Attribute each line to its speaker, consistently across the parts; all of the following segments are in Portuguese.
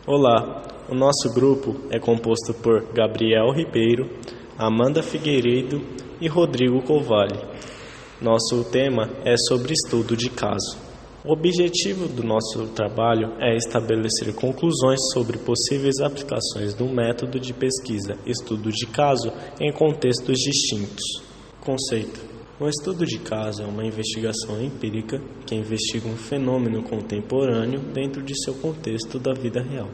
Speaker 1: Olá, o nosso grupo é composto por Gabriel Ribeiro, Amanda Figueiredo e Rodrigo Covalli. Nosso tema é sobre estudo de caso. O objetivo do nosso trabalho é estabelecer conclusões sobre possíveis aplicações do método de pesquisa estudo de caso em contextos distintos. Conceito: um estudo de caso é uma investigação empírica que investiga um fenômeno contemporâneo dentro de seu contexto da vida real.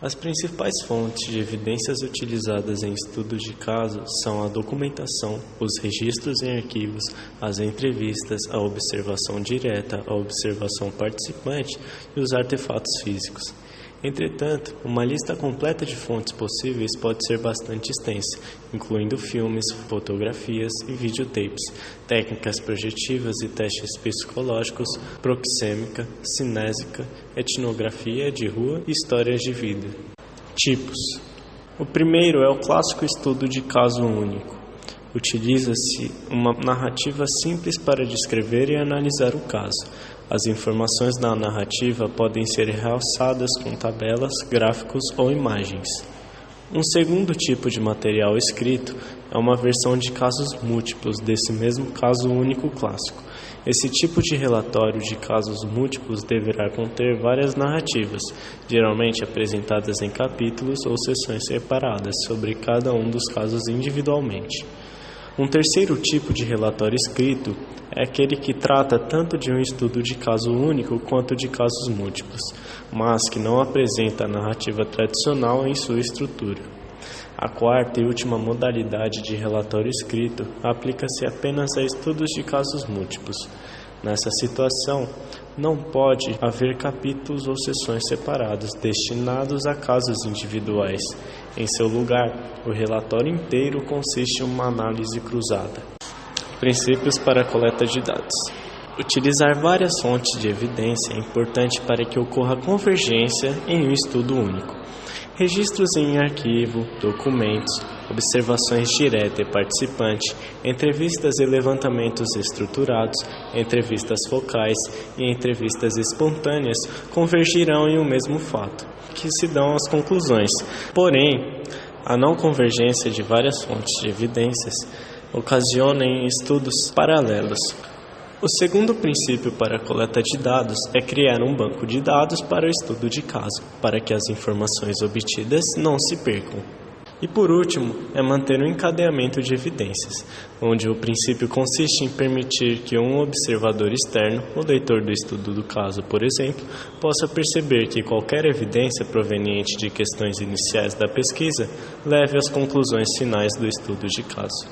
Speaker 1: As principais fontes de evidências utilizadas em estudos de caso são a documentação, os registros em arquivos, as entrevistas, a observação direta, a observação participante e os artefatos físicos. Entretanto, uma lista completa de fontes possíveis pode ser bastante extensa, incluindo filmes, fotografias e videotapes, técnicas projetivas e testes psicológicos, proxêmica, cinésica, etnografia de rua e histórias de vida. Tipos: o primeiro é o clássico estudo de caso único. Utiliza-se uma narrativa simples para descrever e analisar o caso. As informações da narrativa podem ser realçadas com tabelas, gráficos ou imagens. Um segundo tipo de material escrito é uma versão de casos múltiplos desse mesmo caso único clássico. Esse tipo de relatório de casos múltiplos deverá conter várias narrativas, geralmente apresentadas em capítulos ou seções separadas sobre cada um dos casos individualmente. Um terceiro tipo de relatório escrito é aquele que trata tanto de um estudo de caso único quanto de casos múltiplos, mas que não apresenta a narrativa tradicional em sua estrutura. A quarta e última modalidade de relatório escrito aplica-se apenas a estudos de casos múltiplos. Nessa situação, não pode haver capítulos ou seções separados destinados a casos individuais. Em seu lugar, o relatório inteiro consiste em uma análise cruzada. Princípios para a coleta de dados. Utilizar várias fontes de evidência é importante para que ocorra convergência em um estudo único. Registros em arquivo, documentos, observações direta e participante, entrevistas e levantamentos estruturados, entrevistas focais e entrevistas espontâneas convergirão em um mesmo fato, que se dão as conclusões. Porém, a não convergência de várias fontes de evidências ocasiona em estudos paralelos. O segundo princípio para a coleta de dados é criar um banco de dados para o estudo de caso, para que as informações obtidas não se percam. E por último, é manter um encadeamento de evidências, onde o princípio consiste em permitir que um observador externo, o leitor do estudo do caso, por exemplo, possa perceber que qualquer evidência proveniente de questões iniciais da pesquisa leve às conclusões finais do estudo de caso.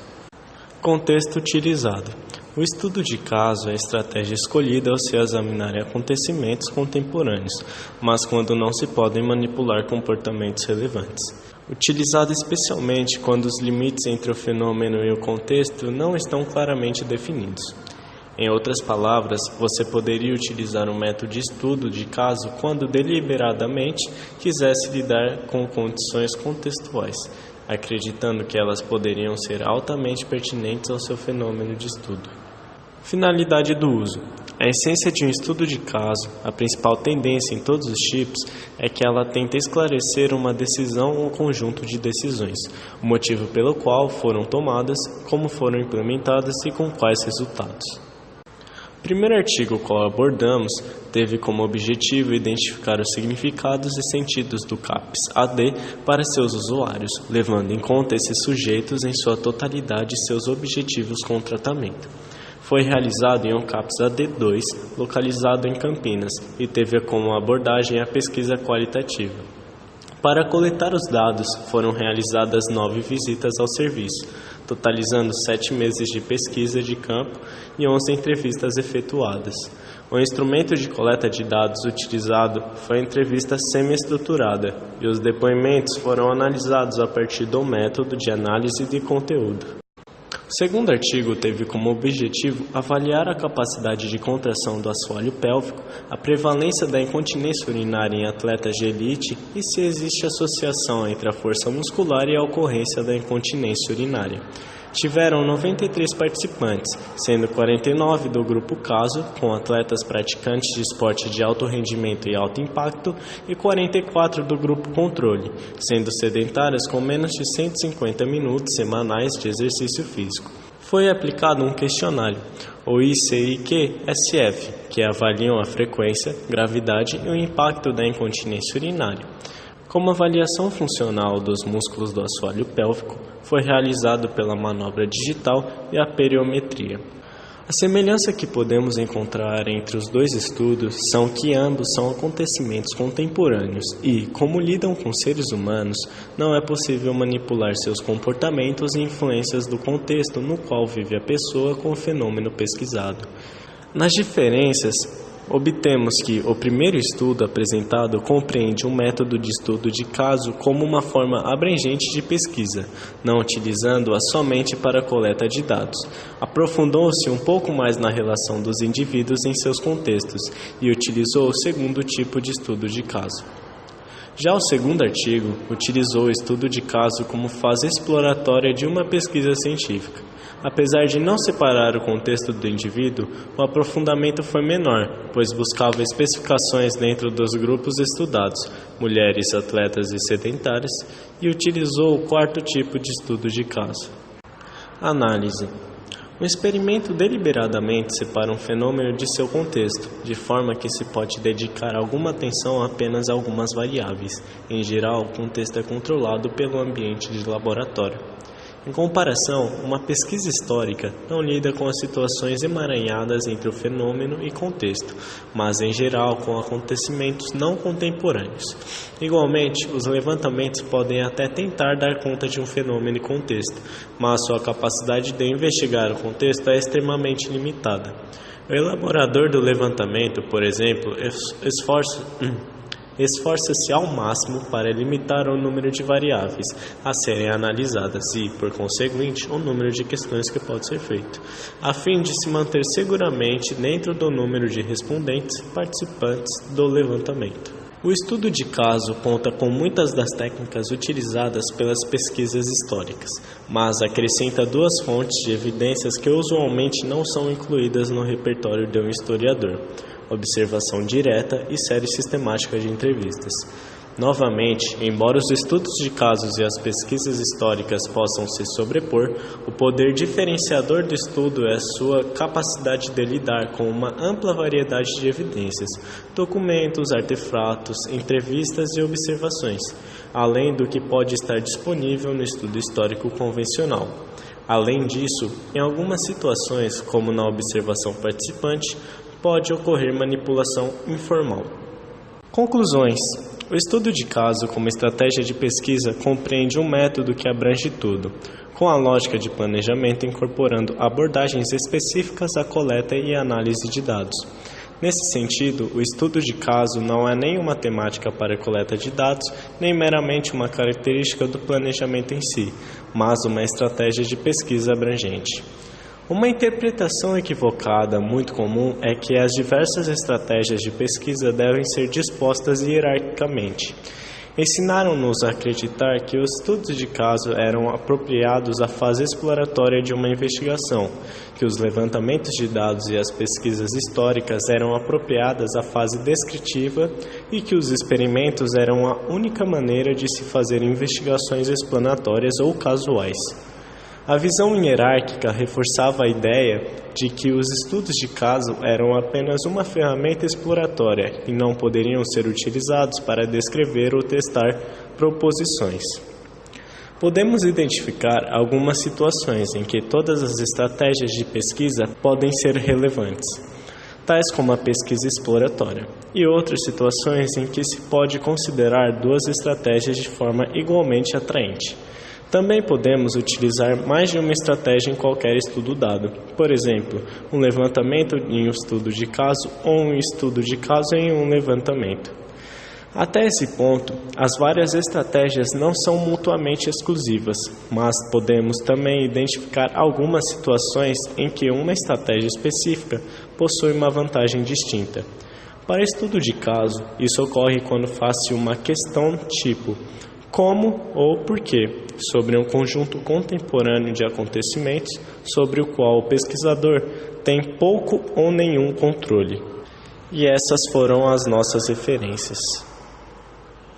Speaker 1: Contexto utilizado. O estudo de caso é a estratégia escolhida ao se examinar acontecimentos contemporâneos, mas quando não se podem manipular comportamentos relevantes. Utilizado especialmente quando os limites entre o fenômeno e o contexto não estão claramente definidos. Em outras palavras, você poderia utilizar um método de estudo de caso quando deliberadamente quisesse lidar com condições contextuais, acreditando que elas poderiam ser altamente pertinentes ao seu fenômeno de estudo. Finalidade do uso. A essência de um estudo de caso, a principal tendência em todos os tipos, é que ela tenta esclarecer uma decisão ou conjunto de decisões, o motivo pelo qual foram tomadas, como foram implementadas e com quais resultados. O primeiro artigo qual abordamos teve como objetivo identificar os significados e sentidos do CAPS-AD para seus usuários, levando em conta esses sujeitos em sua totalidade e seus objetivos com o tratamento. Foi realizado em um CAPS-AD2, localizado em Campinas, e teve como abordagem a pesquisa qualitativa. Para coletar os dados, foram realizadas 9 visitas ao serviço, totalizando 7 meses de pesquisa de campo e 11 entrevistas efetuadas. O instrumento de coleta de dados utilizado foi a entrevista semi-estruturada, e os depoimentos foram analisados a partir do método de análise de conteúdo. O segundo artigo teve como objetivo avaliar a capacidade de contração do assoalho pélvico, a prevalência da incontinência urinária em atletas de elite e se existe associação entre a força muscular e a ocorrência da incontinência urinária. Tiveram 93 participantes, sendo 49 do grupo caso, com atletas praticantes de esporte de alto rendimento e alto impacto, e 44 do grupo controle, sendo sedentárias com menos de 150 minutos semanais de exercício físico. Foi aplicado um questionário, o ICIQ-SF, que avaliam a frequência, gravidade e o impacto da incontinência urinária. Como avaliação funcional dos músculos do assoalho pélvico, foi realizado pela manobra digital e a periometria. A semelhança que podemos encontrar entre os dois estudos são que ambos são acontecimentos contemporâneos e, como lidam com seres humanos, não é possível manipular seus comportamentos e influências do contexto no qual vive a pessoa com o fenômeno pesquisado. Nas diferenças, obtemos que o primeiro estudo apresentado compreende um método de estudo de caso como uma forma abrangente de pesquisa, não utilizando-a somente para a coleta de dados. Aprofundou-se um pouco mais na relação dos indivíduos em seus contextos e utilizou o segundo tipo de estudo de caso. Já o segundo artigo utilizou o estudo de caso como fase exploratória de uma pesquisa científica. Apesar de não separar o contexto do indivíduo, o aprofundamento foi menor, pois buscava especificações dentro dos grupos estudados, mulheres, atletas e sedentárias, e utilizou o quarto tipo de estudo de caso. Análise. Um experimento deliberadamente separa um fenômeno de seu contexto, de forma que se pode dedicar alguma atenção a apenas algumas variáveis. Em geral, o contexto é controlado pelo ambiente de laboratório. Em comparação, uma pesquisa histórica não lida com as situações emaranhadas entre o fenômeno e contexto, mas em geral com acontecimentos não contemporâneos. Igualmente, os levantamentos podem até tentar dar conta de um fenômeno e contexto, mas sua capacidade de investigar o contexto é extremamente limitada. O elaborador do levantamento, por exemplo, esforça-se ao máximo para limitar o número de variáveis a serem analisadas e, por conseguinte, o número de questões que pode ser feito, a fim de se manter seguramente dentro do número de respondentes e participantes do levantamento. O estudo de caso conta com muitas das técnicas utilizadas pelas pesquisas históricas, mas acrescenta duas fontes de evidências que usualmente não são incluídas no repertório de um historiador: observação direta e série sistemática de entrevistas. Novamente, embora os estudos de casos e as pesquisas históricas possam se sobrepor, o poder diferenciador do estudo é sua capacidade de lidar com uma ampla variedade de evidências, documentos, artefatos, entrevistas e observações, além do que pode estar disponível no estudo histórico convencional. Além disso, em algumas situações, como na observação participante, pode ocorrer manipulação informal. Conclusões. O estudo de caso como estratégia de pesquisa compreende um método que abrange tudo, com a lógica de planejamento incorporando abordagens específicas à coleta e análise de dados. Nesse sentido, o estudo de caso não é nem uma temática para a coleta de dados, nem meramente uma característica do planejamento em si, mas uma estratégia de pesquisa abrangente. Uma interpretação equivocada muito comum é que as diversas estratégias de pesquisa devem ser dispostas hierarquicamente. Ensinaram-nos a acreditar que os estudos de caso eram apropriados à fase exploratória de uma investigação, que os levantamentos de dados e as pesquisas históricas eram apropriadas à fase descritiva e que os experimentos eram a única maneira de se fazer investigações explanatórias ou casuais. A visão hierárquica reforçava a ideia de que os estudos de caso eram apenas uma ferramenta exploratória e não poderiam ser utilizados para descrever ou testar proposições. Podemos identificar algumas situações em que todas as estratégias de pesquisa podem ser relevantes, tais como a pesquisa exploratória, e outras situações em que se pode considerar duas estratégias de forma igualmente atraente. Também podemos utilizar mais de uma estratégia em qualquer estudo dado. Por exemplo, um levantamento em um estudo de caso ou um estudo de caso em um levantamento. Até esse ponto, as várias estratégias não são mutuamente exclusivas, mas podemos também identificar algumas situações em que uma estratégia específica possui uma vantagem distinta. Para estudo de caso, isso ocorre quando faz-se uma questão tipo: Como ou por quê, sobre um conjunto contemporâneo de acontecimentos sobre o qual o pesquisador tem pouco ou nenhum controle. E essas foram as nossas referências.